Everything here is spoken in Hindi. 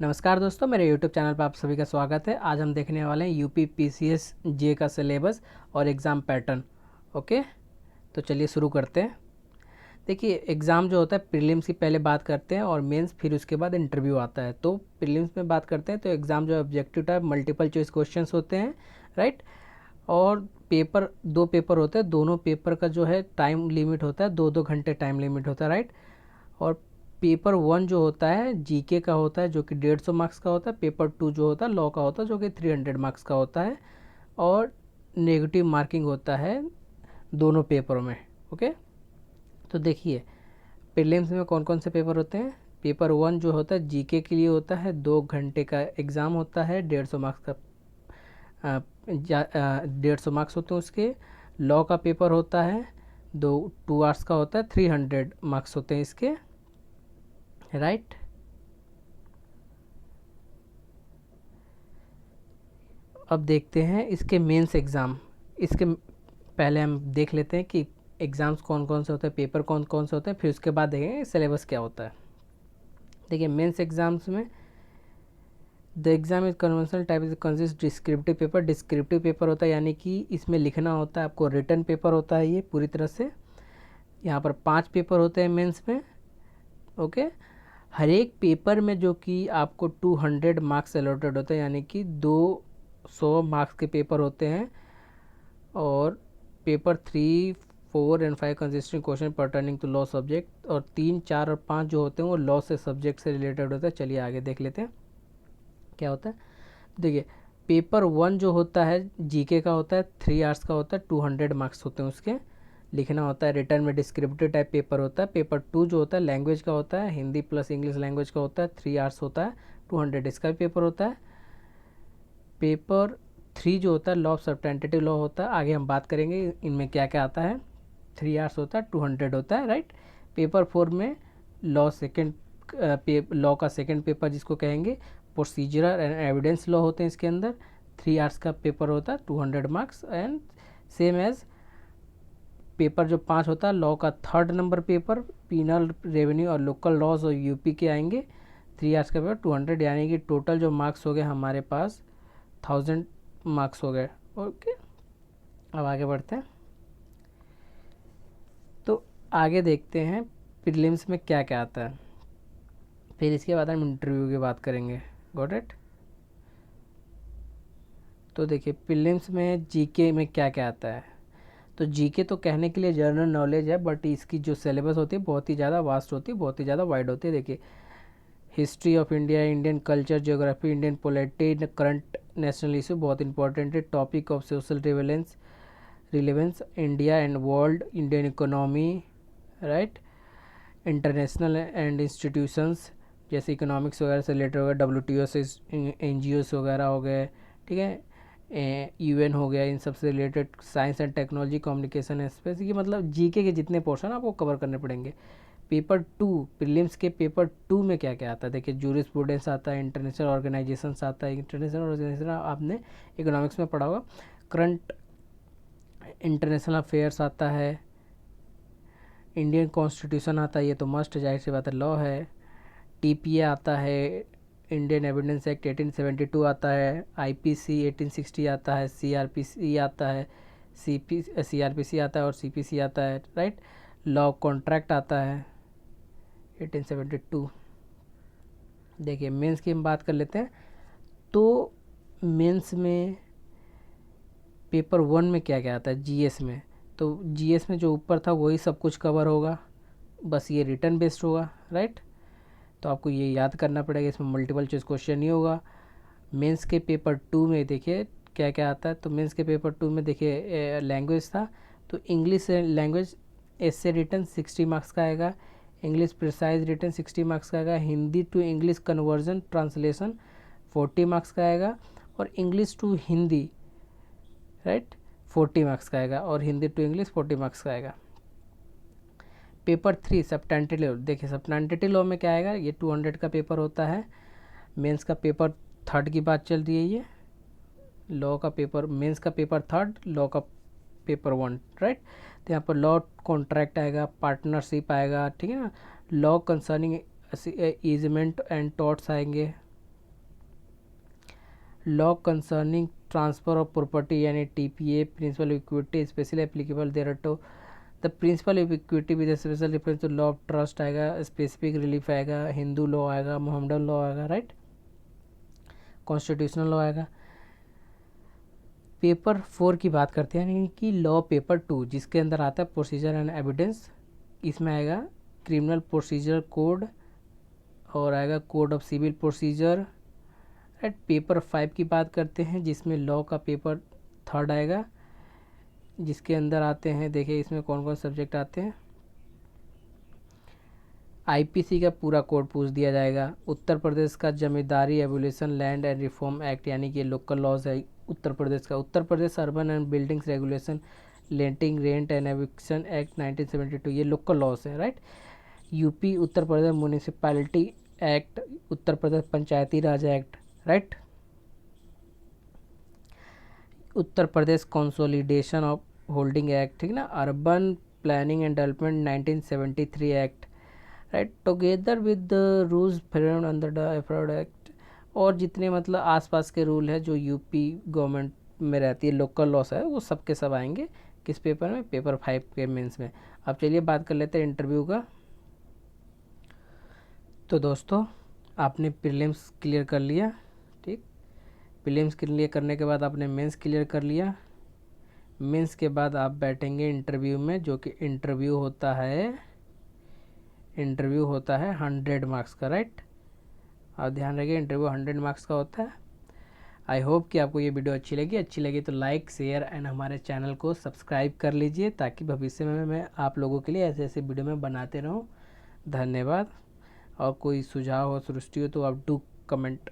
नमस्कार दोस्तों, मेरे YouTube चैनल पर आप सभी का स्वागत है। आज हम देखने वाले हैं यूपी पीसीएस जे का सिलेबस और एग्ज़ाम पैटर्न। ओके, तो चलिए शुरू करते हैं। देखिए, एग्ज़ाम जो होता है प्रीलिम्स की पहले बात करते हैं और मेंस, फिर उसके बाद इंटरव्यू आता है। तो प्रीलिम्स में बात करते हैं तो एग्ज़ाम जो objective type multiple choice questions होते हैं, राइट। और पेपर, दो पेपर होते हैं, दोनों पेपर का जो है टाइम लिमिट होता है, 2-2 घंटे टाइम लिमिट होता है, राइट। और पेपर 1 जो होता है जीके का होता है जो कि 150 मार्क्स का होता है। पेपर 2 जो होता है लॉ का होता है जो कि 300 मार्क्स का होता है। और नेगेटिव मार्किंग होता है दोनों पेपरों में। ओके, तो देखिए प्रीलिम्स में कौन कौन से पेपर होते हैं। पेपर 1 जो होता है जीके के लिए होता है, 2 घंटे का एग्ज़ाम होता है, 150 मार्क्स का 150 मार्क्स होते हैं उसके। लॉ का पेपर होता है 2 आवर्स का होता है, 300 मार्क्स होते हैं इसके, राइट। अब देखते हैं इसके मेंस एग्ज़ाम। इसके पहले हम देख लेते हैं कि एग्ज़ाम्स कौन कौन से होते हैं, पेपर कौन कौन से होते हैं, फिर उसके बाद देखेंगे सिलेबस क्या होता है। देखिए मेंस एग्ज़ाम्स में the exam is conventional type is consist descriptive paper. Descriptive paper होता है यानी कि इसमें लिखना होता है आपको, रिटन पेपर होता है ये पूरी तरह से। यहाँ पर 5 पेपर होते हैं मेंस में। ओके, हर एक पेपर में जो कि आपको 200 मार्क्स अलॉटेड होते हैं, यानी कि 200 मार्क्स के पेपर होते हैं। और paper 3, 4 and 5 consisting question pertaining to law subject, और 3, 4 और 5 जो होते हैं वो लॉ से सब्जेक्ट से रिलेटेड होता है। चलिए आगे देख लेते हैं क्या होता है। देखिए पेपर 1 जो होता है जीके का होता है, 3 आवर्स का होता है, 200 मार्क्स होते हैं उसके। लिखना होता है, रिटर्न में डिस्क्रिप्टिव टाइप पेपर होता है। पेपर 2 जो होता है लैंग्वेज का होता है, हिंदी प्लस इंग्लिश लैंग्वेज का होता है, 3 आवर्स होता है, 200 इसका भी पेपर होता है। पेपर 3 जो होता है लॉ ऑफ सब्सटेंटिव लॉ होता है, आगे हम बात करेंगे इनमें क्या क्या आता है। 3 आवर्स होता है, 200 होता है, राइट। पेपर 4 में लॉ सेकेंड, लॉ का सेकेंड पेपर जिसको कहेंगे प्रोसीजरल एंड एविडेंस लॉ होते हैं इसके अंदर। 3 आवर्स का पेपर होता है, 200 marks, and same as paper जो 5 होता है लॉ का third number paper, penal, revenue और लोकल लॉज और यूपी के आएंगे। 3 आवर्स का पेपर, 200, यानी कि टोटल जो मार्क्स हो गए हमारे पास 1000 मार्क्स हो गए। ओके, अब आगे बढ़ते हैं। तो आगे देखते हैं प्रीलिम्स में क्या क्या आता है, फिर इसके बाद हम इंटरव्यू की बात करेंगे। Got it. तो देखिए प्रीलिम्स में जीके में क्या क्या आता है। तो जीके तो कहने के लिए जनरल नॉलेज है, बट इसकी जो सिलेबस होती है बहुत ही ज़्यादा वास्ट होती है, बहुत ही ज़्यादा वाइड होती है। देखिए history of India, Indian culture, geography, Indian polity, current national issue बहुत इंपॉर्टेंट है। Topic of social relevance, India and world, Indian economy, right. International and institutions जैसे इकोनॉमिक्स वगैरह से रिलेटेड हो गए, WTO से NGOs वगैरह हो गए, ठीक है, UN हो गया, इन सब से related. Science and technology, communication space, ये मतलब जीके के जितने पोर्शन आपको कवर करने पड़ेंगे। पेपर 2, प्रीलिम्स के पेपर 2 में क्या क्या आता है। देखिए जूरिस्प्रूडेंस आता है, इंटरनेशनल ऑर्गेनाइजेशन आता है। इंटरनेशनल ऑर्गेनाइजेशन आपने इकोनॉमिक्स में पढ़ा होगा। करंट इंटरनेशनल अफेयर्स आता है, इंडियन कॉन्स्टिट्यूशन आता है, ये तो मस्ट, जाहिर सी बात है, लॉ है। TPA आता है, इंडियन एविडेंस एक्ट 1872 आता है, IPC 1860 आता है, CRPC आता है, CRPC आता है और CPC आता है, राइट। लॉ कॉन्ट्रैक्ट आता है 1872। देखिए मेंस की हम बात कर लेते हैं। तो मेंस में पेपर 1 में क्या क्या आता है GS में। तो GS में जो ऊपर था वही सब कुछ कवर होगा, बस ये रिटर्न बेस्ड होगा, राइट। तो आपको ये याद करना पड़ेगा, इसमें मल्टीपल चॉइस क्वेश्चन नहीं होगा। मेंस के पेपर 2 में देखिए क्या क्या आता है। तो मेंस के पेपर 2 में देखिए लैंग्वेज था, तो English language essay written 60 marks का आएगा। इंग्लिश प्रिसाइज रिटर्न 60 मार्क्स का आएगा। Hindi to English conversion translation 40 marks का आएगा। और English to Hindi, right, 40 marks का आएगा। और हिंदी टू इंग्लिश 40 मार्क्स का आएगा। पेपर 3 सब्सटेंटिव लॉ, देखिए सब्सटेंटिव लॉ में क्या आएगा, ये 200 का पेपर होता है। मेंस का पेपर 3 की बात चल रही है ये। लॉ का पेपर, मेंस का पेपर 3, लॉ का पेपर 1, राइट। तो यहाँ पर लॉ कॉन्ट्रैक्ट आएगा, पार्टनरशिप आएगा, ठीक है ना। Law concerning easement and torts आएंगे, law concerning transfer of property यानी TPA, principle equity specially applicable there to the principle equity with special reference to law of trust आएगा, स्पेसिफिक रिलीफ आएगा, हिंदू लॉ आएगा, मोहम्मदन लॉ आएगा, राइट, कॉन्स्टिट्यूशनल लॉ आएगा। पेपर 4 की बात करते हैं यानी कि लॉ पेपर 2 जिसके अंदर आता है प्रोसीजर एंड एविडेंस, इसमें आएगा क्रिमिनल प्रोसीजर कोड और आएगा code of civil procedure, right. Paper 5 की बात करते हैं जिसमें लॉ का पेपर 3 आएगा, जिसके अंदर आते हैं, देखिए इसमें कौन कौन सब्जेक्ट आते हैं। आईपीसी का पूरा कोड पूछ दिया जाएगा, उत्तर प्रदेश का zamindari abolition land and reform act यानी कि लोकल लॉज है उत्तर प्रदेश का, Uttar Pradesh urban and buildings regulation letting rent and eviction act 1972 ये लोकल लॉज है, right. UP Uttar Pradesh municipality act, Uttar Pradesh panchayati raj act, right. Uttar Pradesh consolidation of holding act, ठीक ना, urban planning and development 1973 act, right, together with the rules framed under the aforesaid act, और जितने मतलब आसपास के रूल है जो यूपी गवर्नमेंट में रहती है लोकल लॉस है वो सब के सब आएंगे किस पेपर में, पेपर 5 के मेंस में। अब चलिए बात कर लेते हैं इंटरव्यू का। तो दोस्तों आपने प्रीलिम्स क्लियर कर लिया, ठीक, प्रीलिम्स क्लियर करने के बाद आपने मेंस क्लियर कर लिया, मेंस के बाद आप बैठेंगे इंटरव्यू में, जो कि इंटरव्यू होता है 100 मार्क्स का, राइट। आप ध्यान रखिए इंटरव्यू 100 मार्क्स का होता है। आई होप कि आपको ये वीडियो अच्छी लगी तो लाइक शेयर एंड हमारे चैनल को सब्सक्राइब कर लीजिए ताकि भविष्य में मैं आप लोगों के लिए ऐसे ऐसे वीडियो में बनाते रहूं। धन्यवाद। और कोई सुझाव हो, सृष्टि हो तो आप डू कमेंट